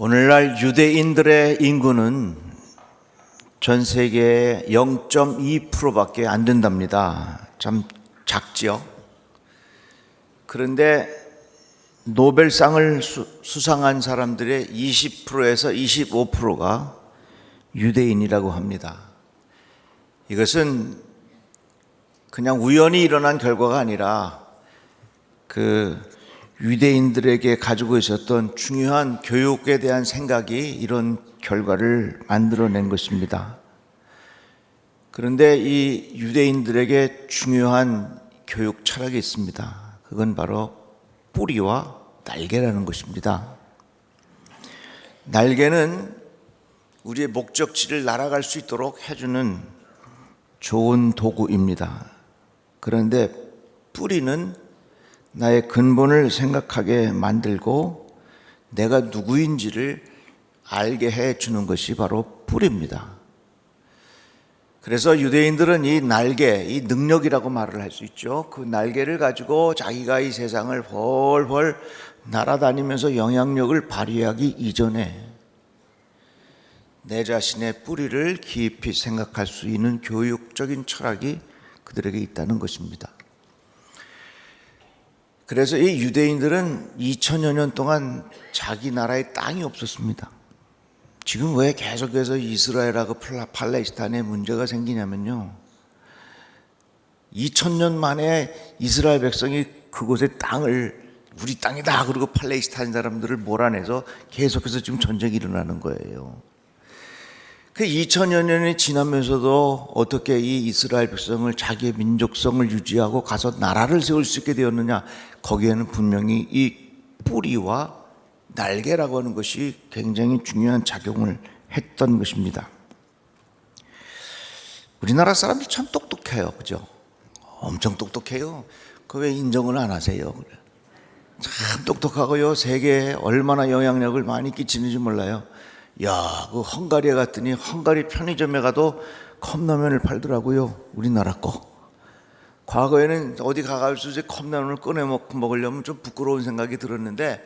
오늘날 유대인들의 인구는 전 세계의 0.2%밖에 안 된답니다. 참 작지요. 그런데 노벨상을 수상한 사람들의 20%에서 25%가 유대인이라고 합니다. 이것은 그냥 우연히 일어난 결과가 아니라 유대인들에게 가지고 있었던 중요한 교육에 대한 생각이 이런 결과를 만들어낸 것입니다. 그런데 이 유대인들에게 중요한 교육 철학이 있습니다. 그건 바로 뿌리와 날개라는 것입니다. 날개는 우리의 목적지를 날아갈 수 있도록 해주는 좋은 도구입니다. 그런데 뿌리는 나의 근본을 생각하게 만들고 내가 누구인지를 알게 해주는 것이 바로 뿌리입니다. 그래서 유대인들은 이 날개, 이 능력이라고 말을 할 수 있죠. 그 날개를 가지고 자기가 이 세상을 훨훨 날아다니면서 영향력을 발휘하기 이전에 내 자신의 뿌리를 깊이 생각할 수 있는 교육적인 철학이 그들에게 있다는 것입니다. 그래서 이 유대인들은 2000여 년 동안 자기 나라에 땅이 없었습니다. 지금 왜 계속해서 이스라엘하고 팔레스타인에 문제가 생기냐면요, 2000년 만에 이스라엘 백성이 그곳의 땅을 우리 땅이다 그러고 팔레스타인 사람들을 몰아내서 계속해서 지금 전쟁이 일어나는 거예요. 그 2000여 년이 지나면서도 어떻게 이 이스라엘 백성을 자기의 민족성을 유지하고 가서 나라를 세울 수 있게 되었느냐? 거기에는 분명히 이 뿌리와 날개라고 하는 것이 굉장히 중요한 작용을 했던 것입니다. 우리나라 사람들 참 똑똑해요, 그죠? 엄청 똑똑해요. 그 왜 인정을 안 하세요? 참 똑똑하고요, 세계에 얼마나 영향력을 많이 끼치는지 몰라요. 야, 그 헝가리에 갔더니 헝가리 편의점에 가도 컵라면을 팔더라고요. 우리나라 거. 과거에는 어디 가가지고 이제 컵라면을 꺼내 먹으려면 좀 부끄러운 생각이 들었는데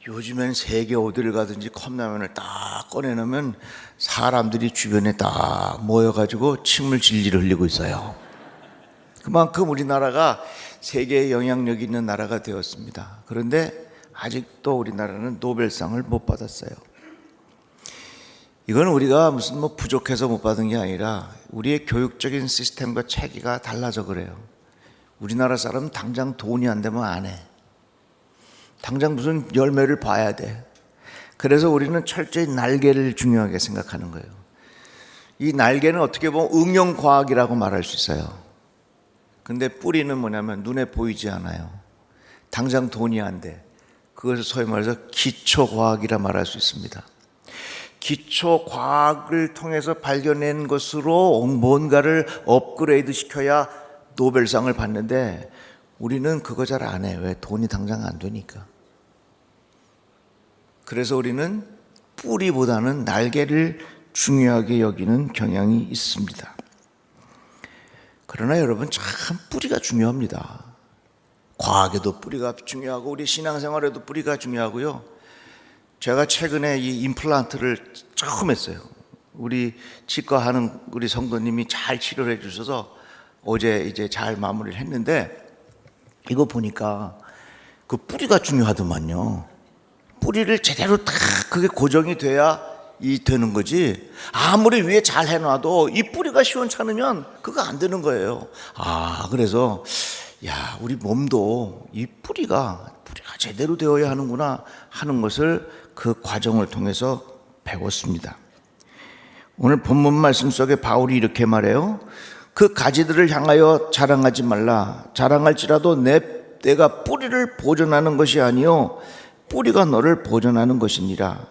요즘엔 세계 어디를 가든지 컵라면을 딱 꺼내놓으면 사람들이 주변에 딱 모여가지고 침을 질질 흘리고 있어요. 그만큼 우리나라가 세계에 영향력 있는 나라가 되었습니다. 그런데 아직도 우리나라는 노벨상을 못 받았어요. 이건 우리가 무슨 부족해서 못 받은 게 아니라 우리의 교육적인 시스템과 체계가 달라서 그래요. 우리나라 사람은 당장 돈이 안 되면 안 해. 당장 무슨 열매를 봐야 돼. 그래서 우리는 철저히 날개를 중요하게 생각하는 거예요. 이 날개는 어떻게 보면 응용과학이라고 말할 수 있어요. 근데 뿌리는 뭐냐면 눈에 보이지 않아요. 당장 돈이 안 돼. 그것을 소위 말해서 기초과학이라 말할 수 있습니다. 기초과학을 통해서 발견한 것으로 뭔가를 업그레이드 시켜야 노벨상을 받는데 우리는 그거 잘 안 해요. 왜? 돈이 당장 안 되니까. 그래서 우리는 뿌리보다는 날개를 중요하게 여기는 경향이 있습니다. 그러나 여러분, 참 뿌리가 중요합니다. 과학에도 뿌리가 중요하고 우리 신앙생활에도 뿌리가 중요하고요. 제가 최근에 이 임플란트를 처음 했어요. 우리 치과하는 우리 성도님이 잘 치료를 해주셔서 어제 이제 잘 마무리를 했는데 이거 보니까 그 뿌리가 중요하더만요. 뿌리를 제대로 딱 그게 고정이 돼야 되는 거지. 아무리 위에 잘 해놔도 이 뿌리가 시원찮으면 그거 안 되는 거예요. 그래서 우리 몸도 이 뿌리가 제대로 되어야 하는구나 하는 것을 그 과정을 통해서 배웠습니다. 오늘 본문 말씀 속에 바울이 이렇게 말해요. 그 가지들을 향하여 자랑하지 말라. 자랑할지라도 내가 뿌리를 보존하는 것이 아니요 뿌리가 너를 보존하는 것이니라.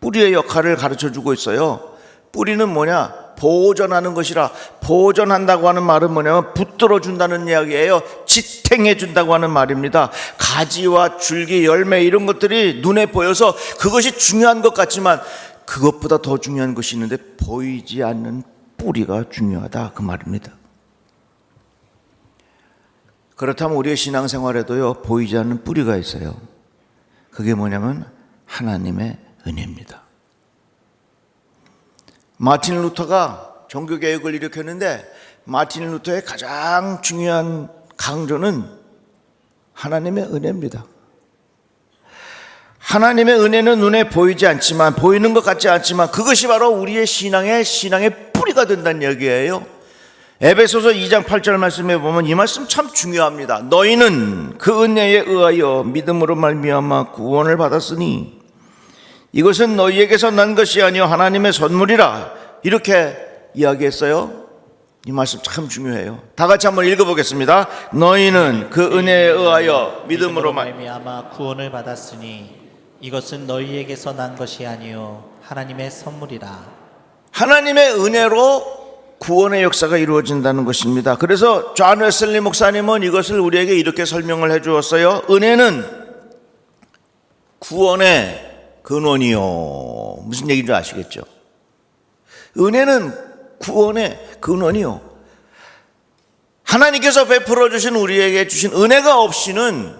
뿌리의 역할을 가르쳐주고 있어요. 뿌리는 뭐냐? 보존하는 것이라. 보존한다고 하는 말은 뭐냐면 붙들어 준다는 이야기예요. 지탱해 준다고 하는 말입니다. 가지와 줄기, 열매 이런 것들이 눈에 보여서 그것이 중요한 것 같지만 그것보다 더 중요한 것이 있는데 보이지 않는 뿌리가 중요하다, 그 말입니다. 그렇다면 우리의 신앙생활에도요, 보이지 않는 뿌리가 있어요. 그게 뭐냐면 하나님의 은혜입니다. 마틴 루터가 종교개혁을 일으켰는데 마틴 루터의 가장 중요한 강조는 하나님의 은혜입니다. 하나님의 은혜는 눈에 보이지 않지만, 보이는 것 같지 않지만 그것이 바로 우리의 신앙의 뿌리가 된다는 얘기예요. 에베소서 2장 8절 말씀에 보면 이 말씀 참 중요합니다. 너희는 그 은혜에 의하여 믿음으로 말미암아 구원을 받았으니 이것은 너희에게서 난 것이 아니요 하나님의 선물이라, 이렇게 이야기했어요. 이 말씀 참 중요해요. 다 같이 한번 읽어보겠습니다. 너희는 그 은혜에 의하여 믿음으로 말미암아 구원을 받았으니 이것은 너희에게서 난 것이 아니요 하나님의 선물이라. 하나님의 은혜로 구원의 역사가 이루어진다는 것입니다. 그래서 존 웨슬리 목사님은 이것을 우리에게 이렇게 설명을 해 주었어요. 은혜는 구원의 근원이요. 무슨 얘기인지 아시겠죠? 은혜는 구원의 근원이요. 하나님께서 베풀어 주신, 우리에게 주신 은혜가 없이는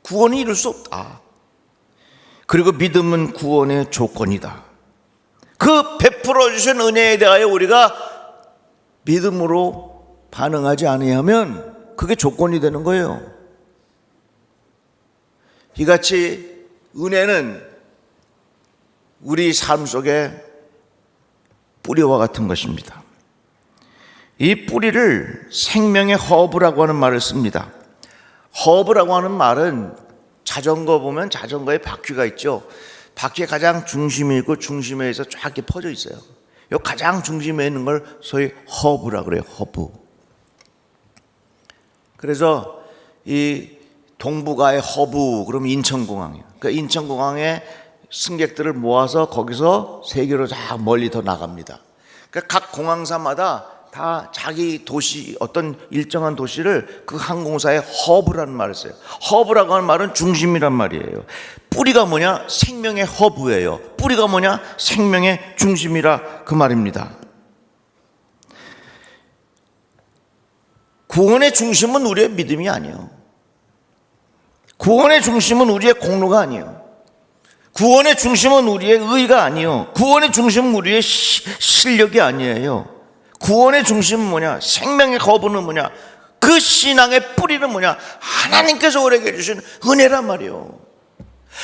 구원이 이룰 수 없다. 그리고 믿음은 구원의 조건이다. 그 베풀어 주신 은혜에 대하여 우리가 믿음으로 반응하지 않으면 그게 조건이 되는 거예요. 이같이 은혜는 우리 삶 속에 뿌리와 같은 것입니다. 이 뿌리를 생명의 허브라고 하는 말을 씁니다. 허브라고 하는 말은 자전거 보면 자전거에 바퀴가 있죠. 바퀴의 가장 중심에 있고 중심에서 쫙 이렇게 퍼져 있어요. 요 가장 중심에 있는 걸 소위 허브라고 그래요. 허브. 그래서 이 동북아의 허브, 그러면 인천공항이에요. 그러니까 인천공항에 승객들을 모아서 거기서 세계로 쫙 멀리 더 나갑니다. 그러니까 각 공항사마다 다 자기 도시, 어떤 일정한 도시를 그 항공사의 허브라는 말을 써요. 허브라고 하는 말은 중심이란 말이에요. 뿌리가 뭐냐? 생명의 허브예요. 뿌리가 뭐냐? 생명의 중심이라 그 말입니다. 구원의 중심은 우리의 믿음이 아니에요. 구원의 중심은 우리의 공로가 아니에요. 구원의 중심은 우리의 의가 아니에요. 구원의 중심은 우리의 실력이 아니에요. 구원의 중심은 뭐냐? 생명의 거부는 뭐냐? 그 신앙의 뿌리는 뭐냐? 하나님께서 우리에게 주신 은혜란 말이에요.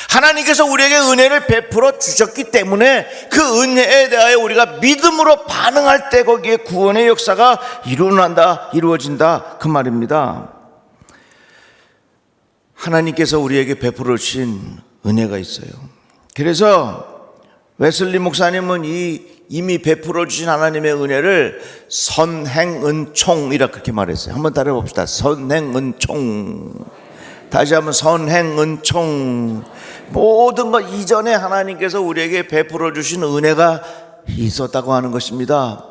하나님께서 우리에게 은혜를 베풀어 주셨기 때문에 그 은혜에 대하여 우리가 믿음으로 반응할 때 거기에 구원의 역사가 이루어진다 그 말입니다. 하나님께서 우리에게 베풀어 주신 은혜가 있어요. 그래서 웨슬리 목사님은 이미 베풀어 주신 하나님의 은혜를 선행은총이라 그렇게 말했어요. 한번 따라해 봅시다. 선행은총. 다시 한번 선행은총. 모든 것 이전에 하나님께서 우리에게 베풀어 주신 은혜가 있었다고 하는 것입니다.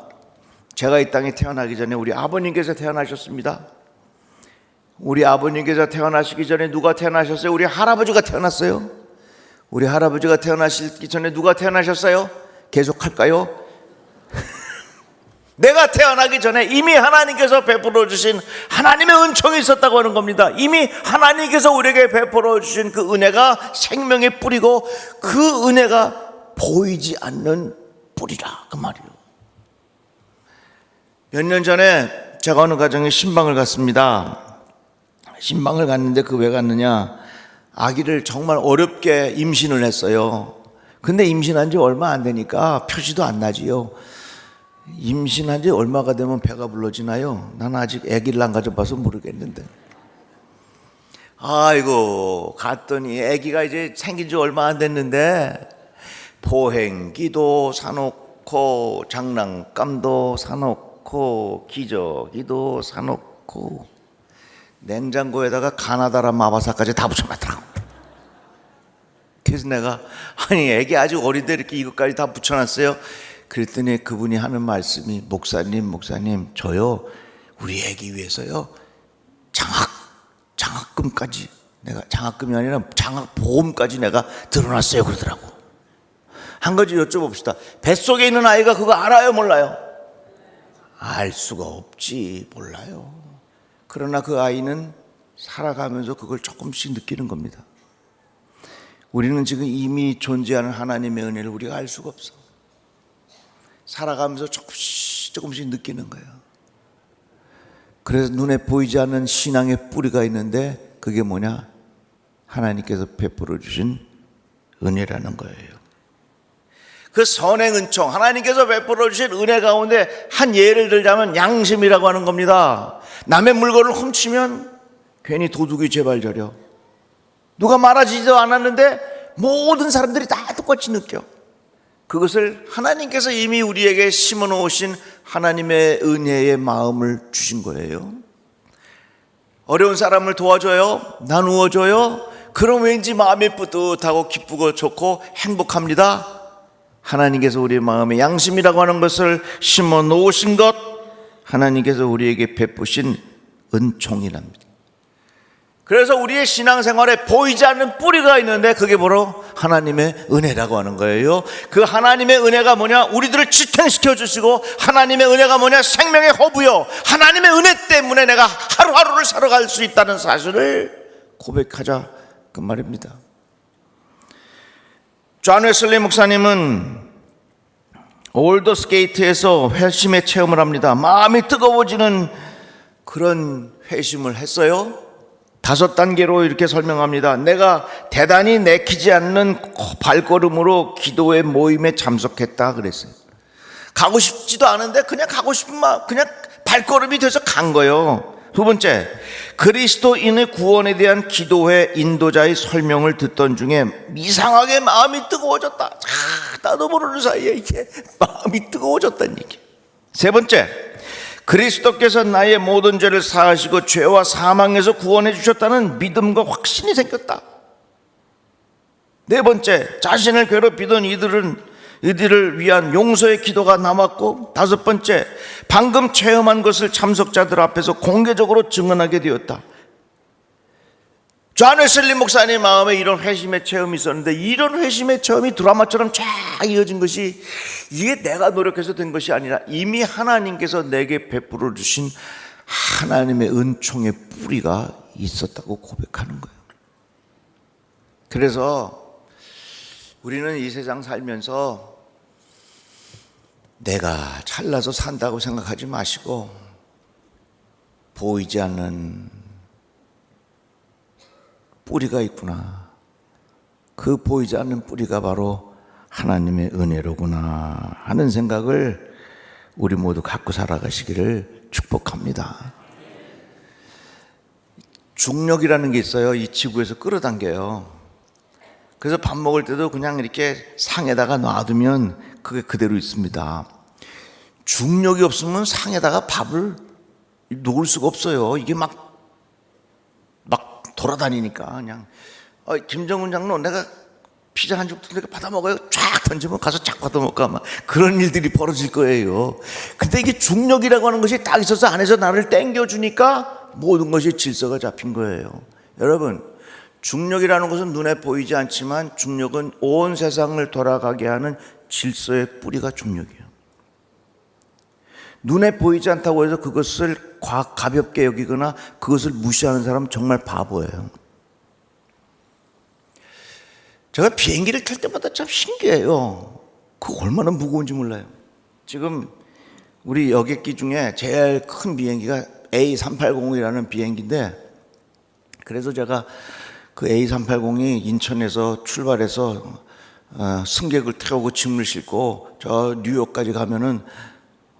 제가 이 땅에 태어나기 전에 우리 아버님께서 태어나셨습니다. 우리 아버님께서 태어나시기 전에 누가 태어나셨어요? 우리 할아버지가 태어났어요. 우리 할아버지가 태어나시기 전에 누가 태어나셨어요? 계속할까요? 내가 태어나기 전에 이미 하나님께서 베풀어 주신 하나님의 은총이 있었다고 하는 겁니다. 이미 하나님께서 우리에게 베풀어 주신 그 은혜가 생명의 뿌리고 그 은혜가 보이지 않는 뿌리라 그 말이에요. 몇 년 전에 제가 어느 가정에 신방을 갔습니다. 신방을 갔는데 그 왜 갔느냐, 아기를 정말 어렵게 임신을 했어요. 근데 임신한 지 얼마 안 되니까 표시도 안 나지요. 임신한 지 얼마가 되면 배가 불러지나요? 난 아직 아기를 안 가져봐서 모르겠는데. 아이고, 갔더니 아기가 이제 생긴 지 얼마 안 됐는데 포행기도 사놓고 장난감도 사놓고 기저귀도 사놓고 냉장고에다가 가나다라 마바사까지 다 붙여놨더라고. 그래서 내가 아니 애기 아직 어린데 이렇게 이것까지 다 붙여놨어요? 그랬더니 그분이 하는 말씀이 목사님 저요 우리 애기 위해서요 장학금까지, 내가 장학금이 아니라 장학보험까지 내가 들어놨어요 그러더라고. 한 가지 여쭤봅시다. 뱃속에 있는 아이가 그거 알아요 몰라요? 알 수가 없지, 몰라요. 그러나 그 아이는 살아가면서 그걸 조금씩 느끼는 겁니다. 우리는 지금 이미 존재하는 하나님의 은혜를 우리가 알 수가 없어. 살아가면서 조금씩 느끼는 거예요. 그래서 눈에 보이지 않는 신앙의 뿌리가 있는데 그게 뭐냐? 하나님께서 베풀어 주신 은혜라는 거예요. 그 선행 은총, 하나님께서 베풀어 주신 은혜 가운데 한 예를 들자면 양심이라고 하는 겁니다. 남의 물건을 훔치면 괜히 도둑이 재발저려. 누가 말하지도 않았는데 모든 사람들이 다 똑같이 느껴. 그것을 하나님께서 이미 우리에게 심어 놓으신 하나님의 은혜의 마음을 주신 거예요. 어려운 사람을 도와줘요, 나누어줘요. 그럼 왠지 마음이 뿌듯하고 기쁘고 좋고 행복합니다. 하나님께서 우리의 마음에 양심이라고 하는 것을 심어 놓으신 것, 하나님께서 우리에게 베푸신 은총이랍니다. 그래서 우리의 신앙생활에 보이지 않는 뿌리가 있는데 그게 바로 하나님의 은혜라고 하는 거예요. 그 하나님의 은혜가 뭐냐? 우리들을 지탱시켜 주시고, 하나님의 은혜가 뭐냐? 생명의 허브요. 하나님의 은혜 때문에 내가 하루하루를 살아갈 수 있다는 사실을 고백하자 그 말입니다. 존 웨슬리 목사님은 올더스게이트에서 회심의 체험을 합니다. 마음이 뜨거워지는 그런 회심을 했어요. 5단계로 이렇게 설명합니다. 내가 대단히 내키지 않는 발걸음으로 기도회 모임에 참석했다 그랬어요. 가고 싶지도 않은데 그냥 가고 싶은 마음, 그냥 발걸음이 돼서 간 거예요. 2번째, 그리스도인의 구원에 대한 기도회 인도자의 설명을 듣던 중에 이상하게 마음이 뜨거워졌다. 나도 모르는 사이에 이게 마음이 뜨거워졌다는 얘기. 3번째, 그리스도께서 나의 모든 죄를 사하시고 죄와 사망에서 구원해 주셨다는 믿음과 확신이 생겼다. 4번째, 자신을 괴롭히던 이들을 위한 용서의 기도가 남았고, 5번째, 방금 체험한 것을 참석자들 앞에서 공개적으로 증언하게 되었다. 존 웨슬리 목사님 마음에 이런 회심의 체험이 있었는데, 이런 회심의 체험이 드라마처럼 쫙 이어진 것이 이게 내가 노력해서 된 것이 아니라 이미 하나님께서 내게 베풀어 주신 하나님의 은총의 뿌리가 있었다고 고백하는 거예요. 그래서 우리는 이 세상 살면서 내가 잘나서 산다고 생각하지 마시고, 보이지 않는 뿌리가 있구나. 그 보이지 않는 뿌리가 바로 하나님의 은혜로구나 하는 생각을 우리 모두 갖고 살아가시기를 축복합니다. 중력이라는 게 있어요. 이 지구에서 끌어당겨요. 그래서 밥 먹을 때도 그냥 이렇게 상에다가 놔두면 그게 그대로 있습니다. 중력이 없으면 상에다가 밥을 놓을 수가 없어요. 이게 막 돌아다니니까 그냥 김정은 장로 내가 피자 한 줄 내가 받아 먹어요. 쫙 던지면 가서 쫙 받아 먹고 아마 그런 일들이 벌어질 거예요. 근데 이게 중력이라고 하는 것이 딱 있어서 안에서 나를 당겨주니까 모든 것이 질서가 잡힌 거예요. 여러분, 중력이라는 것은 눈에 보이지 않지만 중력은 온 세상을 돌아가게 하는 질서의 뿌리가 중력이에요. 눈에 보이지 않다고 해서 그것을 가볍게 여기거나 그것을 무시하는 사람은 정말 바보예요. 제가 비행기를 탈 때마다 참 신기해요. 그거 얼마나 무거운지 몰라요. 지금 우리 여객기 중에 제일 큰 비행기가 A380이라는 비행기인데, 그래서 제가 그 A380이 인천에서 출발해서 승객을 태우고 짐을 싣고 저 뉴욕까지 가면은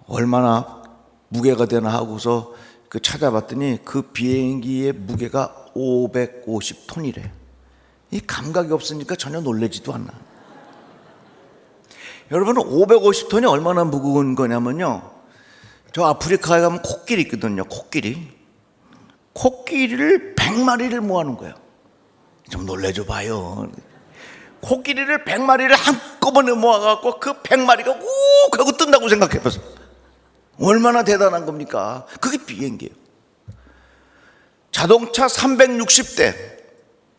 얼마나 무게가 되나 하고서 그 찾아봤더니 그 비행기의 무게가 550톤이래. 이 감각이 없으니까 전혀 놀라지도 않나. 여러분, 550톤이 얼마나 무거운 거냐면요, 저 아프리카에 가면 코끼리 있거든요. 코끼리를 100마리를 모아놓은 거예요. 좀 놀래줘 봐요. 코끼리를 100마리를 한꺼번에 모아갖고 그 100마리가 욱 하고 뜬다고 생각해보세요. 얼마나 대단한 겁니까? 그게 비행기예요. 자동차 360대,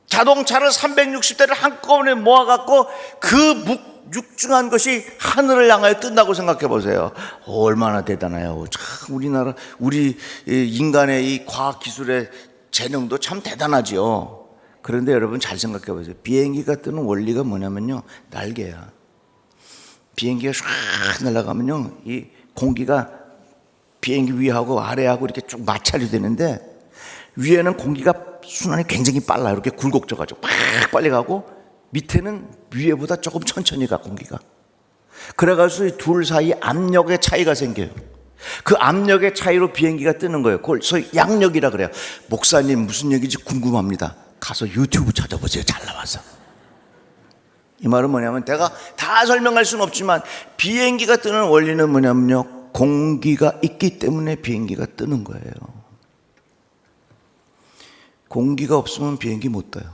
자동차를 360대를 한꺼번에 모아갖고 그 육중한 것이 하늘을 향하여 뜬다고 생각해 보세요. 얼마나 대단해요. 참 우리나라, 우리 인간의 이 과학기술의 재능도 참 대단하지요. 그런데 여러분 잘 생각해 보세요. 비행기가 뜨는 원리가 뭐냐면요, 날개야. 비행기가 쫙 날아가면요, 이 공기가 비행기 위하고 아래하고 이렇게 쭉 마찰이 되는데, 위에는 공기가 순환이 굉장히 빨라요. 이렇게 굴곡져가지고 막 빨리 가고, 밑에는 위에보다 조금 천천히 가, 공기가. 그래가지고 이 둘 사이 압력의 차이가 생겨요. 그 압력의 차이로 비행기가 뜨는 거예요. 그걸 소위 양력이라 그래요. 목사님 무슨 얘기인지 궁금합니다. 가서 유튜브 찾아보세요. 잘 나와서. 이 말은 뭐냐면, 내가 다 설명할 수는 없지만 비행기가 뜨는 원리는 뭐냐면요, 공기가 있기 때문에 비행기가 뜨는 거예요. 공기가 없으면 비행기 못 떠요.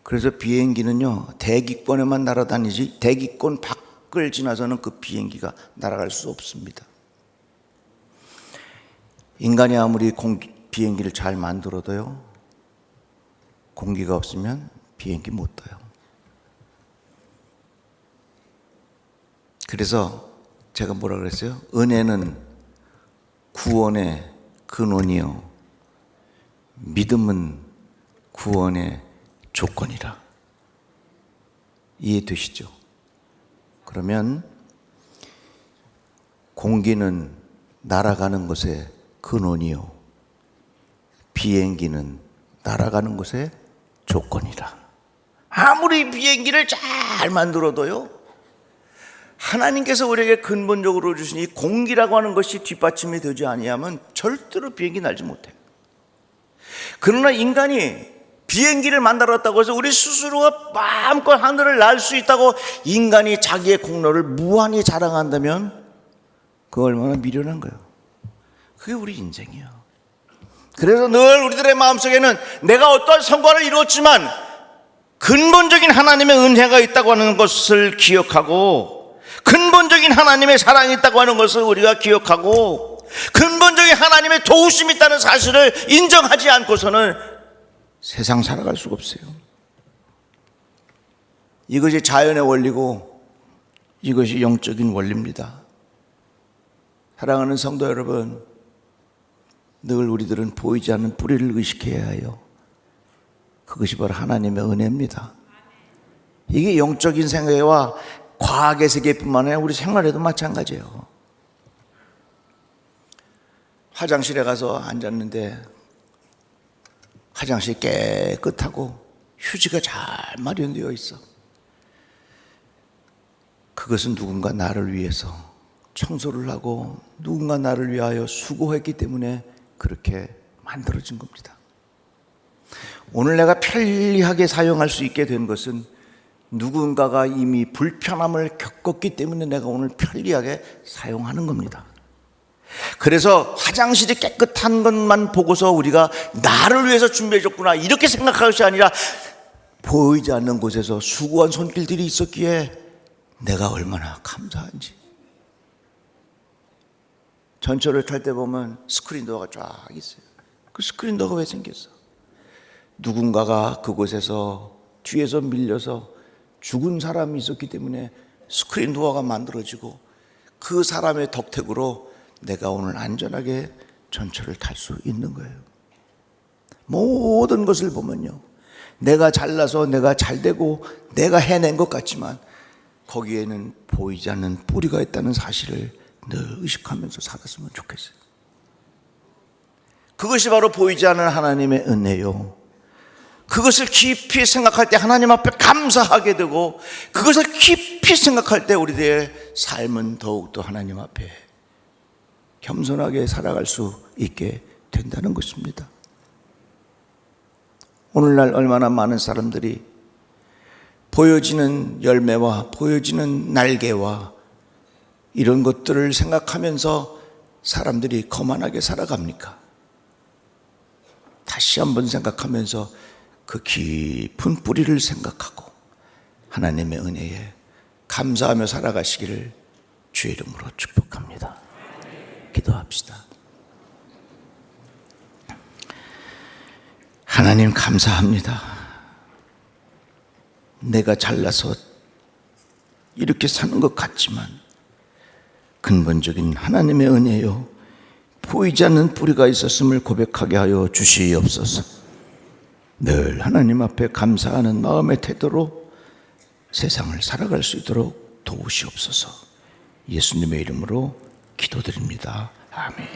그래서 비행기는요, 대기권에만 날아다니지 대기권 밖을 지나서는 그 비행기가 날아갈 수 없습니다. 인간이 아무리 비행기를 잘 만들어도요, 공기가 없으면 비행기 못 떠요. 그래서 제가 뭐라 그랬어요? 은혜는 구원의 근원이요, 믿음은 구원의 조건이라. 이해되시죠? 그러면 공기는 날아가는 것의 근원이요, 비행기는 날아가는 것의 조건이라. 아무리 비행기를 잘 만들어도요, 하나님께서 우리에게 근본적으로 주신 이 공기라고 하는 것이 뒷받침이 되지 아니하면 절대로 비행기 날지 못해요. 그러나 인간이 비행기를 만들었다고 해서 우리 스스로가 마음껏 하늘을 날 수 있다고 인간이 자기의 공로를 무한히 자랑한다면 그거 얼마나 미련한 거예요. 그게 우리 인생이에요. 그래서 늘 우리들의 마음속에는 내가 어떠한 성과를 이루었지만 근본적인 하나님의 은혜가 있다고 하는 것을 기억하고, 근본적인 하나님의 사랑이 있다고 하는 것을 우리가 기억하고, 근본적인 하나님의 도우심이 있다는 사실을 인정하지 않고서는 세상 살아갈 수가 없어요. 이것이 자연의 원리고 이것이 영적인 원리입니다. 사랑하는 성도 여러분, 늘 우리들은 보이지 않는 뿌리를 의식해야 해요. 그것이 바로 하나님의 은혜입니다. 이게 영적인 세계와 과학의 세계뿐만 아니라 우리 생활에도 마찬가지예요. 화장실에 가서 앉았는데 화장실이 깨끗하고 휴지가 잘 마련되어 있어. 그것은 누군가 나를 위해서 청소를 하고 누군가 나를 위하여 수고했기 때문에 그렇게 만들어진 겁니다. 오늘 내가 편리하게 사용할 수 있게 된 것은 누군가가 이미 불편함을 겪었기 때문에 내가 오늘 편리하게 사용하는 겁니다. 그래서 화장실이 깨끗한 것만 보고서 우리가 나를 위해서 준비해줬구나 이렇게 생각할 것이 아니라, 보이지 않는 곳에서 수고한 손길들이 있었기에 내가 얼마나 감사한지. 전철을 탈 때 보면 스크린 도어가 쫙 있어요. 그 스크린 도어가 왜 생겼어? 누군가가 그곳에서 뒤에서 밀려서 죽은 사람이 있었기 때문에 스크린 도어가 만들어지고, 그 사람의 덕택으로 내가 오늘 안전하게 전철을 탈 수 있는 거예요. 모든 것을 보면요, 내가 잘나서 내가 잘되고 내가 해낸 것 같지만 거기에는 보이지 않는 뿌리가 있다는 사실을 늘 의식하면서 살았으면 좋겠어요. 그것이 바로 보이지 않는 하나님의 은혜요, 그것을 깊이 생각할 때 하나님 앞에 감사하게 되고, 그것을 깊이 생각할 때 우리들의 삶은 더욱더 하나님 앞에 겸손하게 살아갈 수 있게 된다는 것입니다. 오늘날 얼마나 많은 사람들이 보여지는 열매와 보여지는 날개와 이런 것들을 생각하면서 사람들이 거만하게 살아갑니까? 다시 한번 생각하면서 그 깊은 뿌리를 생각하고 하나님의 은혜에 감사하며 살아가시기를 주의 이름으로 축복합니다. 기도합시다. 하나님 감사합니다. 내가 잘나서 이렇게 사는 것 같지만 근본적인 하나님의 은혜요, 보이지 않는 뿌리가 있었음을 고백하게 하여 주시옵소서. 늘 하나님 앞에 감사하는 마음의 태도로 세상을 살아갈 수 있도록 도우시옵소서. 예수님의 이름으로 기도드립니다. 아멘.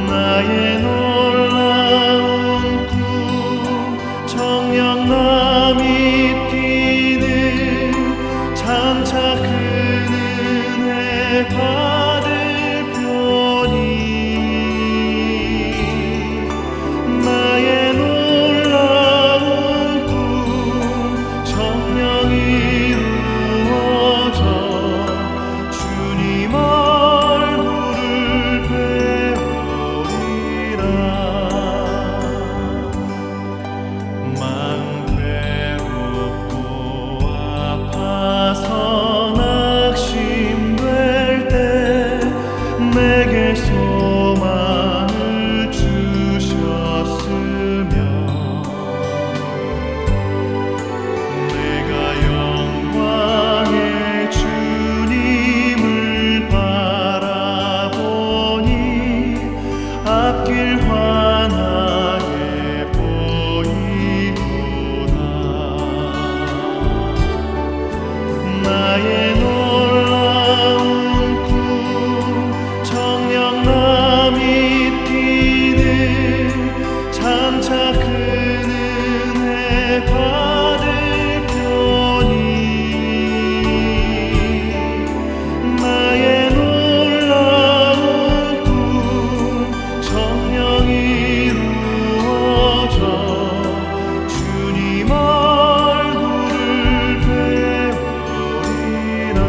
나의 놀라운 꿈 정녕 남이 뛰는 장차 큰 은혜 받을 편이 나의 놀라운 꿈 정녕 이루어져 주님 얼굴을 배우리라. 마음 괴롭고 아파서 낙심될 때 내게 소망을 주셨으며 내가 영광의 주님을 바라보니 앞길 환하게 보이구나. 나의 놀라운 꿈 정녕 남이 뛰는 장차 큰 은혜 받을 편이 나의 놀라운 꿈 정녕 이루어져 주님 얼굴을 배우리라.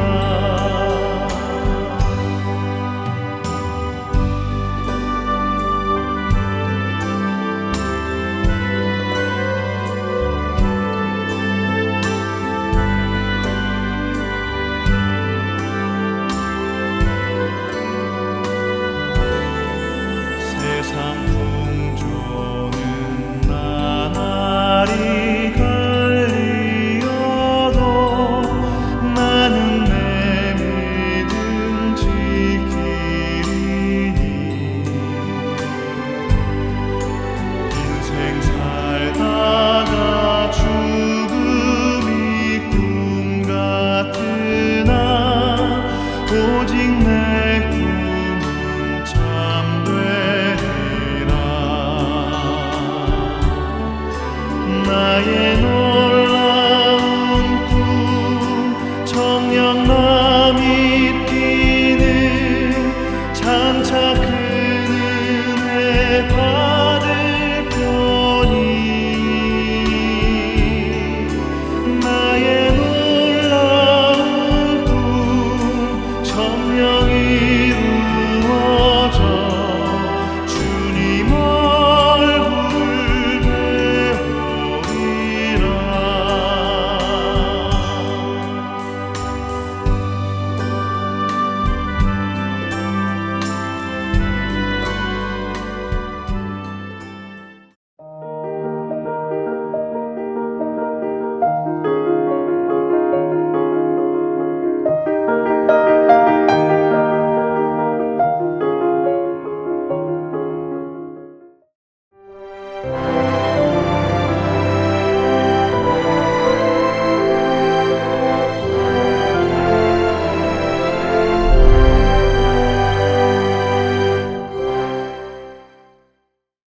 세상